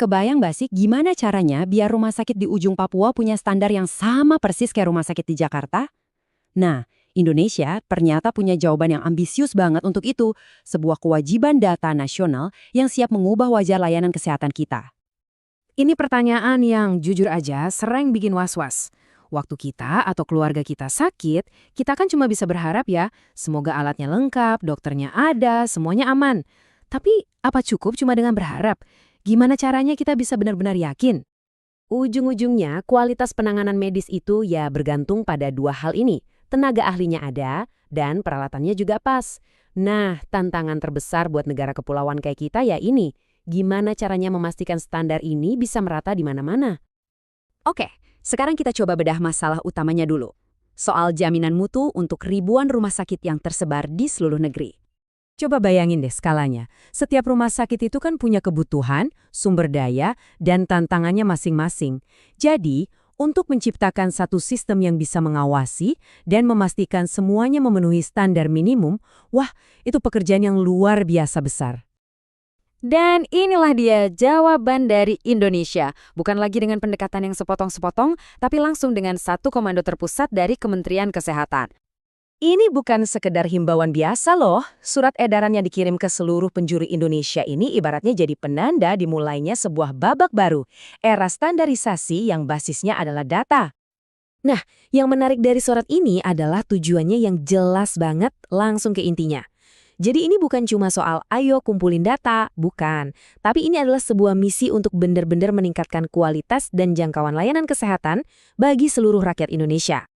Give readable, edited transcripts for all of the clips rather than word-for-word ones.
Kebayang nggak sih gimana caranya biar rumah sakit di ujung Papua punya standar yang sama persis kayak rumah sakit di Jakarta? Nah, Indonesia ternyata punya jawaban yang ambisius banget untuk itu, sebuah kewajiban data nasional yang siap mengubah wajah layanan kesehatan kita. Ini pertanyaan yang jujur aja sering bikin was-was. Waktu kita atau keluarga kita sakit, kita kan cuma bisa berharap ya, semoga alatnya lengkap, dokternya ada, semuanya aman. Tapi apa cukup cuma dengan berharap? Gimana caranya kita bisa benar-benar yakin? Ujung-ujungnya, kualitas penanganan medis itu ya bergantung pada dua hal ini. Tenaga ahlinya ada, dan peralatannya juga pas. Nah, tantangan terbesar buat negara kepulauan kayak kita ya ini. Gimana caranya memastikan standar ini bisa merata di mana-mana? Oke, sekarang kita coba bedah masalah utamanya dulu. Soal jaminan mutu untuk ribuan rumah sakit yang tersebar di seluruh negeri. Coba bayangin deh skalanya. Setiap rumah sakit itu kan punya kebutuhan, sumber daya, dan tantangannya masing-masing. Jadi, untuk menciptakan satu sistem yang bisa mengawasi dan memastikan semuanya memenuhi standar minimum, wah, itu pekerjaan yang luar biasa besar. Dan inilah dia jawaban dari Indonesia. Bukan lagi dengan pendekatan yang sepotong-sepotong, tapi langsung dengan satu komando terpusat dari Kementerian Kesehatan. Ini bukan sekedar himbauan biasa loh. Surat edaran yang dikirim ke seluruh penjuru Indonesia ini ibaratnya jadi penanda dimulainya sebuah babak baru. Era standarisasi yang basisnya adalah data. Nah, yang menarik dari surat ini adalah tujuannya yang jelas banget langsung ke intinya. Jadi ini bukan cuma soal ayo kumpulin data, bukan. Tapi ini adalah sebuah misi untuk benar-benar meningkatkan kualitas dan jangkauan layanan kesehatan bagi seluruh rakyat Indonesia.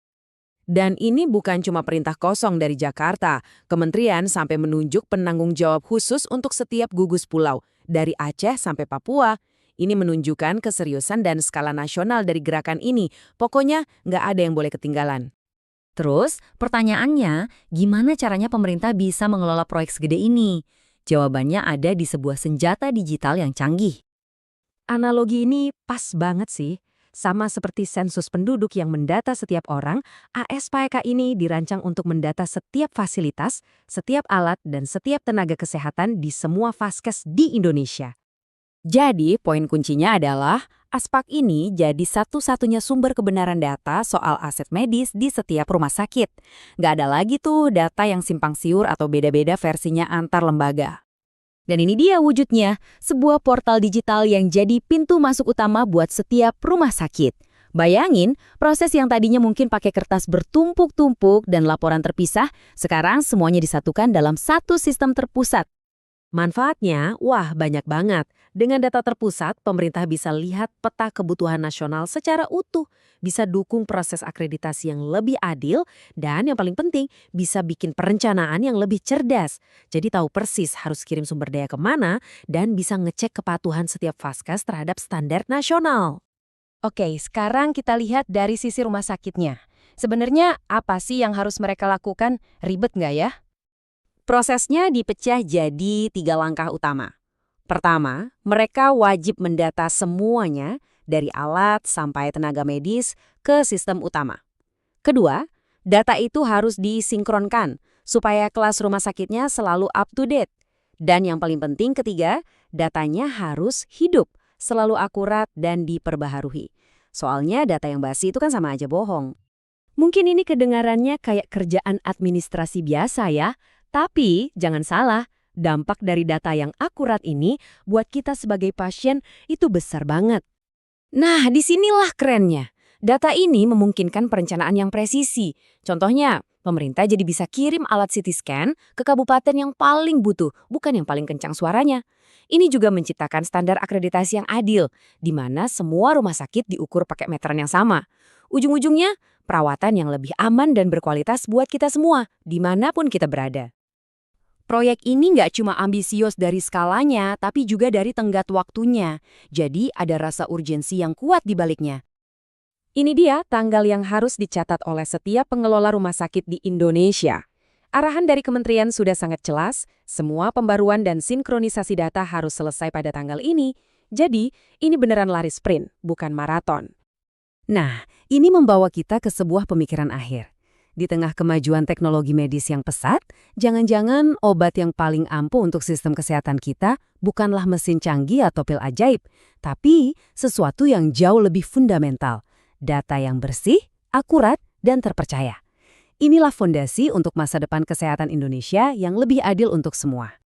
Dan ini bukan cuma perintah kosong dari Jakarta. Kementerian sampai menunjuk penanggung jawab khusus untuk setiap gugus pulau, dari Aceh sampai Papua. Ini menunjukkan keseriusan dan skala nasional dari gerakan ini. Pokoknya nggak ada yang boleh ketinggalan. Terus, pertanyaannya, gimana caranya pemerintah bisa mengelola proyek segede ini? Jawabannya ada di sebuah senjata digital yang canggih. Analogi ini pas banget sih. Sama seperti sensus penduduk yang mendata setiap orang, ASPK ini dirancang untuk mendata setiap fasilitas, setiap alat, dan setiap tenaga kesehatan di semua vaskes di Indonesia. Jadi, poin kuncinya adalah Aspak ini jadi satu-satunya sumber kebenaran data soal aset medis di setiap rumah sakit. Nggak ada lagi tuh data yang simpang siur atau beda-beda versinya antar lembaga. Dan ini dia wujudnya, sebuah portal digital yang jadi pintu masuk utama buat setiap rumah sakit. Bayangin, proses yang tadinya mungkin pakai kertas bertumpuk-tumpuk dan laporan terpisah, sekarang semuanya disatukan dalam satu sistem terpusat. Manfaatnya, wah banyak banget. Dengan data terpusat, pemerintah bisa lihat peta kebutuhan nasional secara utuh, bisa dukung proses akreditasi yang lebih adil, dan yang paling penting, bisa bikin perencanaan yang lebih cerdas. Jadi tahu persis harus kirim sumber daya kemana, dan bisa ngecek kepatuhan setiap vaskes terhadap standar nasional. Oke, sekarang kita lihat dari sisi rumah sakitnya. Sebenarnya apa sih yang harus mereka lakukan? Ribet nggak ya? Prosesnya dipecah jadi 3 langkah utama. Pertama, mereka wajib mendata semuanya dari alat sampai tenaga medis ke sistem utama. Kedua, data itu harus disinkronkan supaya kelas rumah sakitnya selalu up to date. Dan yang paling penting ketiga, datanya harus hidup, selalu akurat dan diperbaharui. Soalnya data yang basi itu kan sama aja bohong. Mungkin ini kedengarannya kayak kerjaan administrasi biasa ya, tapi jangan salah, dampak dari data yang akurat ini buat kita sebagai pasien itu besar banget. Nah, disinilah kerennya. Data ini memungkinkan perencanaan yang presisi. Contohnya, pemerintah jadi bisa kirim alat CT scan ke kabupaten yang paling butuh, bukan yang paling kencang suaranya. Ini juga menciptakan standar akreditasi yang adil, di mana semua rumah sakit diukur pakai meteran yang sama. Ujung-ujungnya, perawatan yang lebih aman dan berkualitas buat kita semua, dimanapun kita berada. Proyek ini nggak cuma ambisius dari skalanya, tapi juga dari tenggat waktunya. Jadi ada rasa urgensi yang kuat di baliknya. Ini dia tanggal yang harus dicatat oleh setiap pengelola rumah sakit di Indonesia. Arahan dari kementerian sudah sangat jelas, semua pembaruan dan sinkronisasi data harus selesai pada tanggal ini. Jadi, ini beneran lari sprint, bukan maraton. Nah, ini membawa kita ke sebuah pemikiran akhir. Di tengah kemajuan teknologi medis yang pesat, jangan-jangan obat yang paling ampuh untuk sistem kesehatan kita bukanlah mesin canggih atau pil ajaib, tapi sesuatu yang jauh lebih fundamental. Data yang bersih, akurat, dan terpercaya. Inilah fondasi untuk masa depan kesehatan Indonesia yang lebih adil untuk semua.